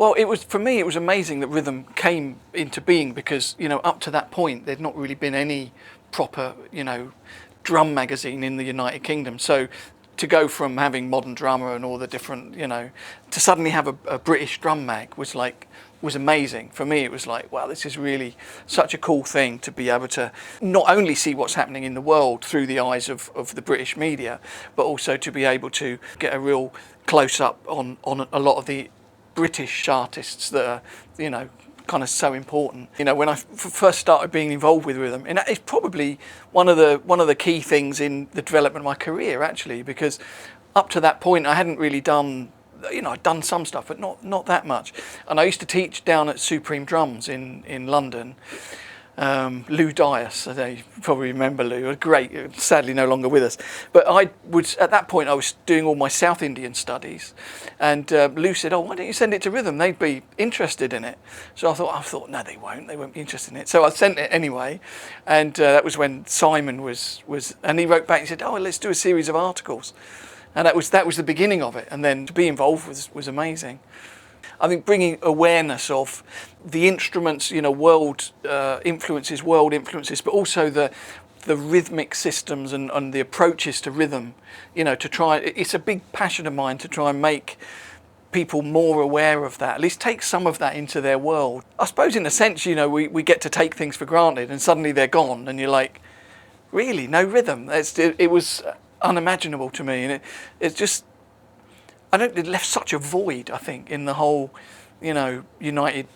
Well, it was, for me, it was amazing that rhythm came into being because, you know, up to that point, there'd not really been any proper, you know, drum magazine in the United Kingdom. So to go from having Modern Drummer and all the different, you know, to suddenly have a British drum mag was amazing. For me, it was like, wow, this is really such a cool thing to be able to not only see what's happening in the world through the eyes of the British media, but also to be able to get a real close up on a lot of the British artists that are, you know, kind of so important. You know, when I first started being involved with rhythm, and it's probably one of the key things in the development of my career, actually, because up to that point I hadn't really done, you know, I'd done some stuff, but not that much. And I used to teach down at Supreme Drums in London. Lou Dias, I don't know, you probably remember Lou, great, sadly no longer with us. But at that point I was doing all my South Indian studies, and Lou said, oh, why don't you send it to Rhythm, they'd be interested in it. So I thought, no, they won't be interested in it. So I sent it anyway, and that was when Simon was, and he wrote back and said, oh, let's do a series of articles. And that was the beginning of it, and then to be involved was amazing. I think bringing awareness of the instruments, you know, world influences, but also the rhythmic systems and the approaches to rhythm, you know, to try. It's a big passion of mine to try and make people more aware of that, at least take some of that into their world. I suppose in a sense, you know, we get to take things for granted and suddenly they're gone and you're like, really, no rhythm? It was unimaginable to me, and it's just, it left such a void, I think, in the whole, you know, United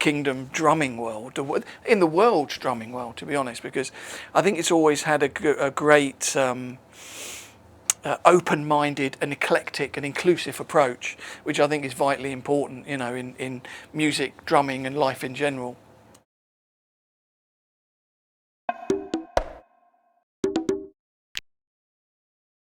Kingdom drumming world, in the world's drumming world, to be honest, because I think it's always had a great open-minded and eclectic and inclusive approach, which I think is vitally important, you know, in music, drumming and life in general.